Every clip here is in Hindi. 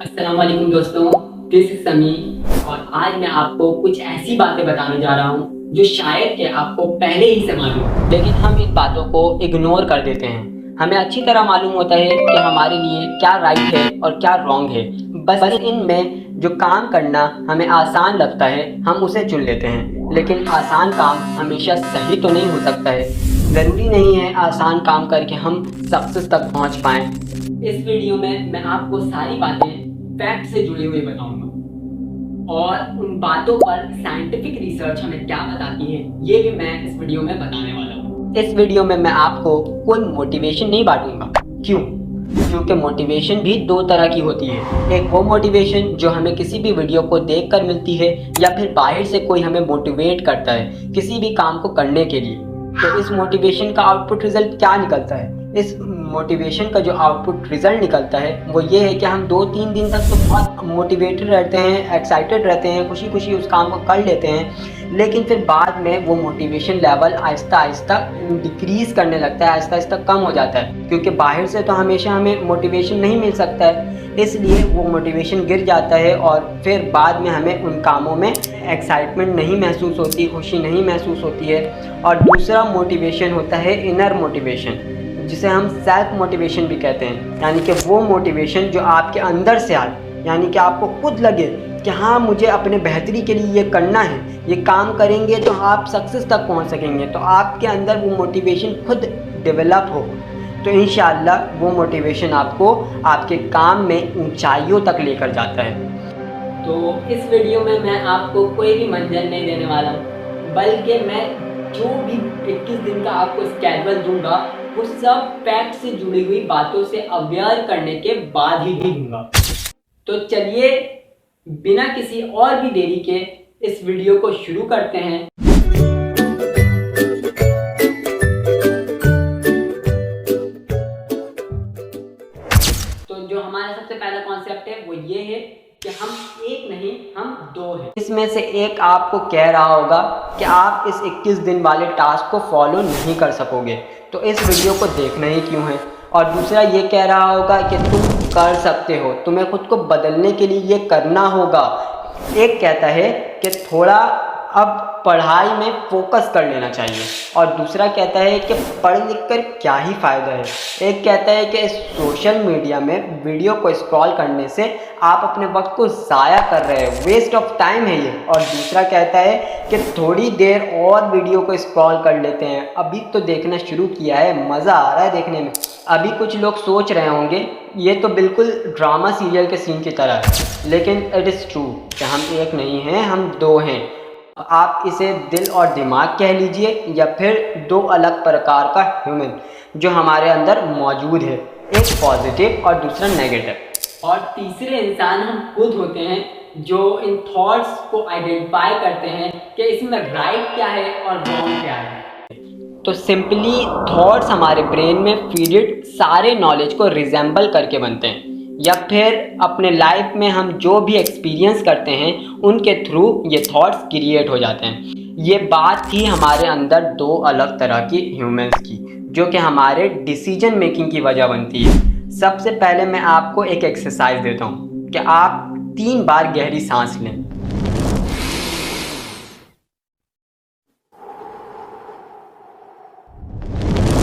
अस्सलाम वालेकुम दोस्तों, दिस इज समी। और आज मैं आपको कुछ ऐसी बातें बताने जा रहा हूँ जो शायद कि आपको पहले ही से मालूम हो, लेकिन हम इन बातों को इग्नोर कर देते हैं। हमें अच्छी तरह मालूम होता है कि हमारे लिए क्या राइट है और क्या रॉन्ग है। बस इनमें जो काम करना हमें आसान लगता है हम उसे चुन लेते हैं, लेकिन आसान काम हमेशा सही तो नहीं हो सकता है। ज़रूरी नहीं है आसान काम करके हम सक्सेस तक पहुंच पाएं। इस वीडियो में मैं आपको सारी बातें फैक्ट से जुड़ी हुई बताऊंगा और उन बातों पर साइंटिफिक रिसर्च हमें क्या बताती है ये भी मैं इस वीडियो में बताने वाला हूँ। इस वीडियो में मैं आपको कोई मोटिवेशन नहीं बांटूंगा। क्यों? क्योंकि मोटिवेशन भी दो तरह की होती है। एक वो मोटिवेशन जो हमें किसी भी वीडियो को देखकर मिलती है या फिर बाहर से कोई हमें मोटिवेट करता है किसी भी काम को करने के लिए। तो इस मोटिवेशन का आउटपुट रिजल्ट क्या निकलता है? इस मोटिवेशन का जो आउटपुट रिजल्ट निकलता है वो ये है कि हम 2-3 दिन तक तो बहुत मोटिवेटेड रहते हैं, एक्साइटेड रहते हैं, खुशी खुशी उस काम को कर लेते हैं, लेकिन फिर बाद में वो motivation level Aahista Aahista decrease करने लगता है, आहिस्ता आहिस्ता कम हो जाता है, क्योंकि बाहर से तो हमेशा हमें मोटिवेशन नहीं मिल सकता है। इसलिए वो मोटिवेशन गिर जाता है और फिर बाद में हमें उन कामों में एक्साइटमेंट नहीं महसूस होती, खुशी नहीं महसूस होती है। और दूसरा मोटिवेशन होता है इनर मोटिवेशन, जिसे हम सेल्फ मोटिवेशन भी कहते हैं, यानी कि वो मोटिवेशन जो आपके अंदर से आए, यानी कि आपको खुद लगे कि हाँ मुझे अपने बेहतरी के लिए ये करना है, ये काम करेंगे तो आप सक्सेस तक पहुंच सकेंगे। तो आपके अंदर वो मोटिवेशन खुद डेवलप हो तो इंशाअल्लाह वो मोटिवेशन आपको आपके काम में ऊंचाइयों तक लेकर जाता है। तो इस वीडियो में मैं आपको कोई भी मंजर नहीं देने वाला हूँ, बल्कि मैं जो भी 21 दिन का आपको स्केड्यूल दूंगा वो सब फैक्ट से जुड़ी हुई बातों से अवेयर करने के बाद ही दूंगा। तो चलिए बिना किसी और भी देरी के इस वीडियो को शुरू करते हैं। तो जो हमारा सबसे पहला कॉन्सेप्ट है वो ये है कि हम एक नहीं हम दो हैं। इसमें से एक आपको कह रहा होगा कि आप इस 21 दिन वाले टास्क को फॉलो नहीं कर सकोगे, तो इस वीडियो को देखना ही क्यों है। और दूसरा ये कह रहा होगा कि तुम कर सकते हो, तुम्हें खुद को बदलने के लिए ये करना होगा। एक कहता है कि थोड़ा अब पढ़ाई में फोकस कर लेना चाहिए, और दूसरा कहता है कि पढ़ लिख कर क्या ही फ़ायदा है। एक कहता है कि इस सोशल मीडिया में वीडियो को स्क्रॉल करने से आप अपने वक्त को ज़ाया कर रहे हैं, वेस्ट ऑफ टाइम है ये। और दूसरा कहता है कि थोड़ी देर और वीडियो को स्क्रॉल कर लेते हैं, अभी तो देखना शुरू किया है, मज़ा आ रहा है देखने में। अभी कुछ लोग सोच रहे होंगे ये तो बिल्कुल ड्रामा सीरियल के सीन की तरह है, लेकिन इट इज़ ट्रू कि हम एक नहीं हैं, हम दो हैं। आप इसे दिल और दिमाग कह लीजिए या फिर दो अलग प्रकार का ह्यूमन जो हमारे अंदर मौजूद है, एक पॉजिटिव और दूसरा नेगेटिव। और तीसरे इंसान हम खुद होते हैं जो इन थॉट्स को आइडेंटिफाई करते हैं कि इसमें राइट क्या है और रॉन्ग क्या है। तो सिंपली थॉट्स हमारे ब्रेन में फीडेड सारे नॉलेज को रिजेंबल करके बनते हैं, या फिर अपने लाइफ में हम जो भी एक्सपीरियंस करते हैं उनके थ्रू ये थॉट्स क्रिएट हो जाते हैं। ये बात थी हमारे अंदर दो अलग तरह की ह्यूमंस की, जो कि हमारे डिसीजन मेकिंग की वजह बनती है। सबसे पहले मैं आपको एक एक्सरसाइज देता हूँ कि आप 3 बार गहरी सांस लें।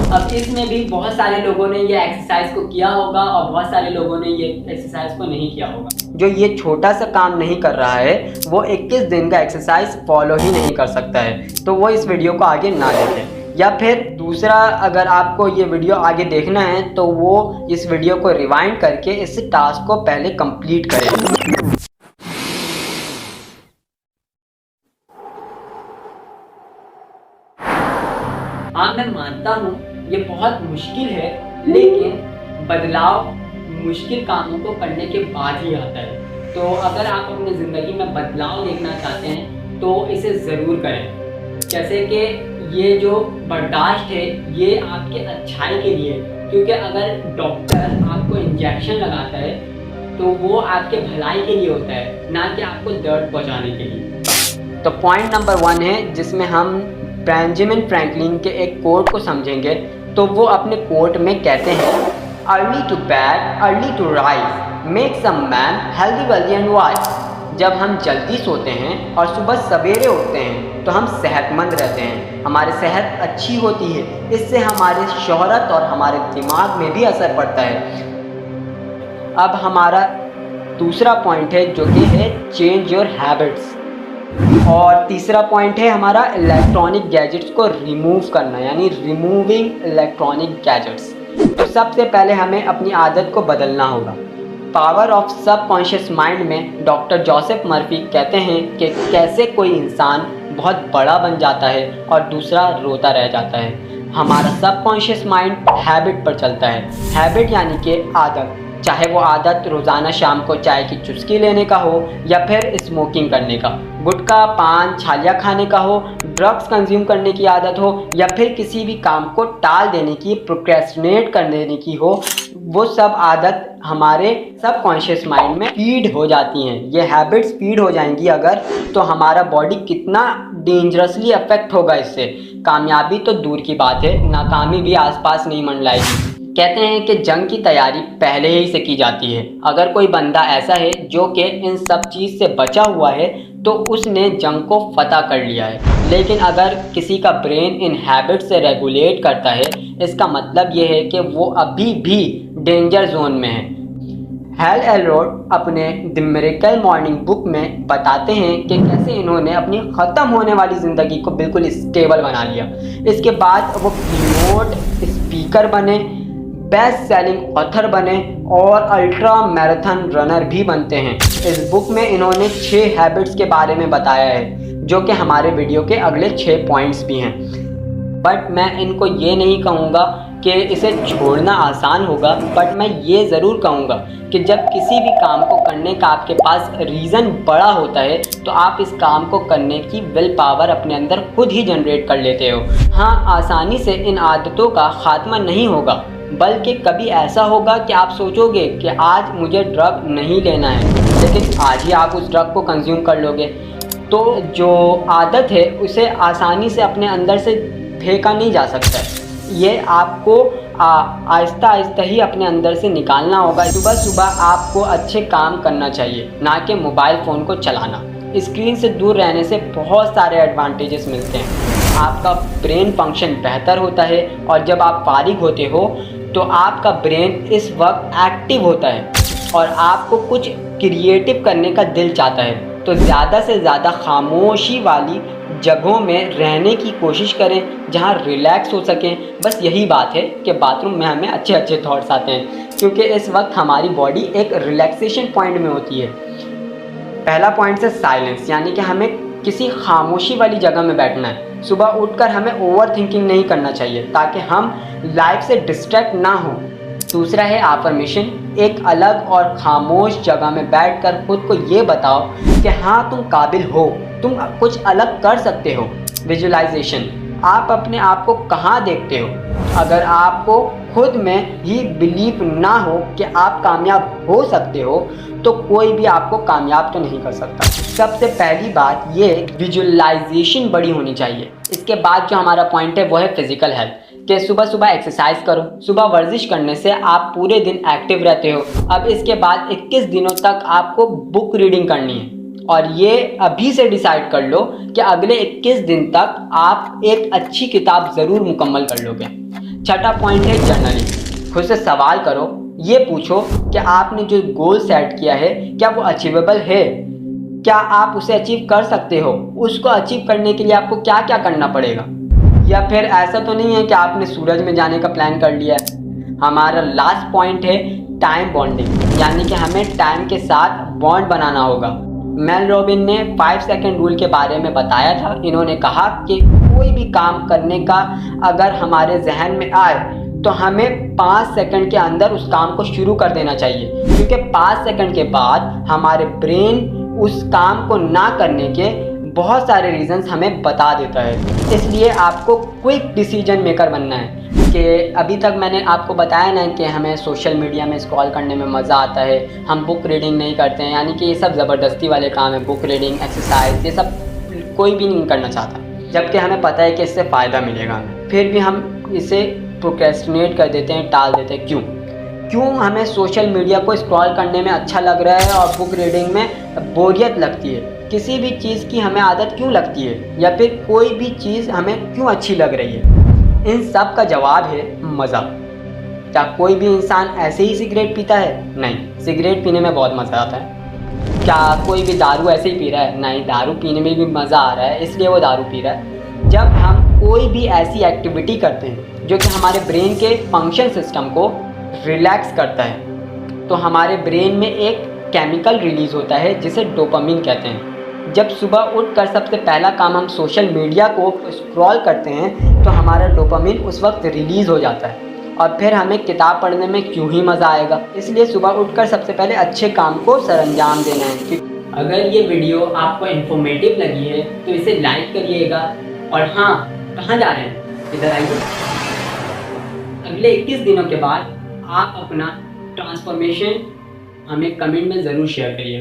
अब इसमें भी बहुत सारे लोगों ने ये एक्सरसाइज को किया होगा और बहुत सारे लोगों ने ये एक्सरसाइज को नहीं किया होगा। जो ये छोटा सा काम नहीं कर रहा है वो 21 दिन का एक्सरसाइज फॉलो ही नहीं कर सकता है, तो वो इस वीडियो को आगे ना देखें। या फिर दूसरा, अगर आपको ये वीडियो आगे देखना है तो वो इस वीडियो को रिवाइंड करके इस टास्क को पहले कंप्लीट करें। हाँ, मैं मानता हूँ ये बहुत मुश्किल है, लेकिन बदलाव मुश्किल कामों को करने के बाद ही आता है। तो अगर आप अपनी ज़िंदगी में बदलाव देखना चाहते हैं तो इसे ज़रूर करें। जैसे कि ये जो बर्दाश्त है ये आपके अच्छाई के लिए, क्योंकि अगर डॉक्टर आपको इंजेक्शन लगाता है तो वो आपके भलाई के लिए होता है, ना कि आपको दर्द पहुँचाने के लिए। तो पॉइंट नंबर 1 है जिसमें हम बेंजामिन फ्रैंकलिन के एक कोट को समझेंगे। तो वो अपने कोट में कहते हैं, early to bed early to rise makes a man healthy wealthy and wise. जब हम जल्दी सोते हैं और सुबह सवेरे उठते हैं तो हम सेहतमंद रहते हैं, हमारी सेहत अच्छी होती है। इससे हमारे शोहरत और हमारे दिमाग में भी असर पड़ता है। अब हमारा दूसरा पॉइंट है जो कि है चेंज योर हैबिट्स, और तीसरा पॉइंट है हमारा इलेक्ट्रॉनिक गैजेट्स को रिमूव करना, यानी रिमूविंग इलेक्ट्रॉनिक गैजेट्स। तो सबसे पहले हमें अपनी आदत को बदलना होगा। पावर ऑफ सबकॉन्शियस माइंड में डॉक्टर जोसेफ मर्फी कहते हैं कि कैसे कोई इंसान बहुत बड़ा बन जाता है और दूसरा रोता रह जाता है। हमारा सबकॉन्शियस माइंड हैबिट पर चलता है। हैबिट यानी कि आदत, चाहे वो आदत रोज़ाना शाम को चाय की चुस्की लेने का हो या फिर स्मोकिंग करने का, गुटखा पान छालिया खाने का हो, ड्रग्स कंज्यूम करने की आदत हो या फिर किसी भी काम को टाल देने की, प्रोक्रेस्टिनेट कर देने की हो, वो सब आदत हमारे सबकॉन्शियस माइंड में फीड हो जाती हैं। ये हैबिट्स फीड हो जाएंगी अगर, तो हमारा बॉडी कितना डेंजरसली अफेक्ट होगा इससे। कामयाबी तो दूर की बात है, नाकामी भी आसपास नहीं मंडलाएगी। कहते हैं कि जंग की तैयारी पहले ही से की जाती है। अगर कोई बंदा ऐसा है जो कि इन सब चीज़ से बचा हुआ है तो उसने जंग को फतह कर लिया है। लेकिन अगर किसी का ब्रेन इन हैबिट से रेगुलेट करता है, इसका मतलब ये है कि वो अभी भी डेंजर जोन में है। हेल एलरोड अपने द मिरेकल मॉर्निंग बुक में बताते हैं कि कैसे इन्होंने अपनी ख़त्म होने वाली ज़िंदगी को बिल्कुल स्टेबल बना लिया। इसके बाद वो कीनोट स्पीकर बने, बेस्ट सेलिंग ऑथर बने और अल्ट्रा मैराथन रनर भी बनते हैं। इस बुक में इन्होंने 6 हैबिट्स के बारे में बताया है जो कि हमारे वीडियो के अगले 6 पॉइंट्स भी हैं। बट मैं इनको ये नहीं कहूँगा कि इसे छोड़ना आसान होगा, बट मैं ये ज़रूर कहूँगा कि जब किसी भी काम को करने का आपके पास रीज़न बड़ा होता है तो आप इस काम को करने की विल पावर अपने अंदर खुद ही जनरेट कर लेते हो। हाँ, आसानी से इन आदतों का खात्मा नहीं होगा, बल्कि कभी ऐसा होगा कि आप सोचोगे कि आज मुझे ड्रग नहीं लेना है, लेकिन आज ही आप उस ड्रग को कंज्यूम कर लोगे। तो जो आदत है उसे आसानी से अपने अंदर से फेंका नहीं जा सकता है। ये आपको आहिस्ता आहिस्ता ही अपने अंदर से निकालना होगा। सुबह सुबह आपको अच्छे काम करना चाहिए, ना कि मोबाइल फ़ोन को चलाना। स्क्रीन से दूर रहने से बहुत सारे एडवांटेजेस मिलते हैं। आपका ब्रेन फंक्शन बेहतर होता है और जब आप फारिग होते हो तो आपका ब्रेन इस वक्त एक्टिव होता है और आपको कुछ क्रिएटिव करने का दिल चाहता है। तो ज़्यादा से ज़्यादा खामोशी वाली जगहों में रहने की कोशिश करें जहां रिलैक्स हो सकें। बस यही बात है कि बाथरूम में हमें अच्छे अच्छे थॉट्स आते हैं, क्योंकि इस वक्त हमारी बॉडी एक रिलैक्सेशन पॉइंट में होती है। पहला पॉइंट है साइलेंस, यानी कि हमें किसी खामोशी वाली जगह में बैठना है। सुबह उठकर हमें ओवर थिंकिंग नहीं करना चाहिए ताकि हम लाइफ से डिस्ट्रैक्ट ना हो। दूसरा है अफर्मेशन, एक अलग और खामोश जगह में बैठकर खुद को ये बताओ कि हाँ तुम काबिल हो, तुम कुछ अलग कर सकते हो। विजुअलाइजेशन, आप अपने आप को कहाँ देखते हो? अगर आपको खुद में ही बिलीव ना हो कि आप कामयाब हो सकते हो तो कोई भी आपको कामयाब तो नहीं कर सकता। सबसे पहली बात ये विजुअलाइजेशन बड़ी होनी चाहिए। इसके बाद जो हमारा पॉइंट है वो है फिजिकल हेल्थ, कि सुबह सुबह एक्सरसाइज करो। सुबह वर्जिश करने से आप पूरे दिन एक्टिव रहते हो। अब इसके बाद 21 दिनों तक आपको बुक रीडिंग करनी है और ये अभी से डिसाइड कर लो कि अगले 21 दिन तक आप एक अच्छी किताब ज़रूर मुकम्मल कर लोगे। छठा पॉइंट है जर्नलिंग। खुद से सवाल करो, ये पूछो कि आपने जो गोल सेट किया है क्या वो अचीवेबल है, क्या आप उसे अचीव कर सकते हो, उसको अचीव करने के लिए आपको क्या क्या करना पड़ेगा। या फिर ऐसा तो नहीं है कि आपने सूरज में जाने का प्लान कर लिया है। हमारा लास्ट पॉइंट है टाइम बॉन्डिंग, यानी कि हमें टाइम के साथ बॉन्ड बनाना होगा। मेल रॉबिन ने 5 सेकंड रूल के बारे में बताया था। इन्होंने कहा कि कोई भी काम करने का अगर हमारे जहन में आए तो हमें 5 सेकंड के अंदर उस काम को शुरू कर देना चाहिए, क्योंकि 5 सेकंड के बाद हमारे ब्रेन उस काम को ना करने के बहुत सारे रीजंस हमें बता देता है। इसलिए आपको क्विक डिसीजन मेकर बनना है। कि अभी तक मैंने आपको बताया ना कि हमें सोशल मीडिया में स्क्रॉल करने में मज़ा आता है, हम बुक रीडिंग नहीं करते हैं, यानी कि ये सब ज़बरदस्ती वाले काम है। बुक रीडिंग, एक्सरसाइज, ये सब कोई भी नहीं करना चाहता, जबकि हमें पता है कि इससे फ़ायदा मिलेगा हमें, फिर भी हम इसे प्रोक्रेस्टिनेट कर देते हैं, टाल देते हैं। क्यों? क्यों हमें सोशल मीडिया को स्क्रॉल करने में अच्छा लग रहा है और बुक रीडिंग में बोरियत लगती है। किसी भी चीज़ की हमें आदत क्यों लगती है या फिर कोई भी चीज़ हमें क्यों अच्छी लग रही है। इन सब का जवाब है मज़ा। क्या कोई भी इंसान ऐसे ही सिगरेट पीता है? नहीं, सिगरेट पीने में बहुत मज़ा आता है। क्या कोई भी दारू ऐसे ही पी रहा है? नहीं, दारू पीने में भी मज़ा आ रहा है इसलिए वो दारू पी रहा है। जब हम कोई भी ऐसी एक्टिविटी करते हैं जो कि हमारे ब्रेन के फंक्शन सिस्टम को रिलैक्स करता है, तो हमारे ब्रेन में एक केमिकल रिलीज़ होता है जिसे डोपामिन कहते हैं। जब सुबह उठकर सबसे पहला काम हम सोशल मीडिया को स्क्रॉल करते हैं तो हमारा डोपामिन उस वक्त रिलीज़ हो जाता है और फिर हमें किताब पढ़ने में क्यों ही मज़ा आएगा। इसलिए सुबह उठकर सबसे पहले अच्छे काम को सरअंजाम देना है। अगर ये वीडियो आपको इन्फॉर्मेटिव लगी है तो इसे लाइक करिएगा। और हाँ, कहाँ जा रहे हैं? इधर आइए। अगले 21 दिनों के बाद आप अपना ट्रांसफॉर्मेशन हमें कमेंट में ज़रूर शेयर करिए।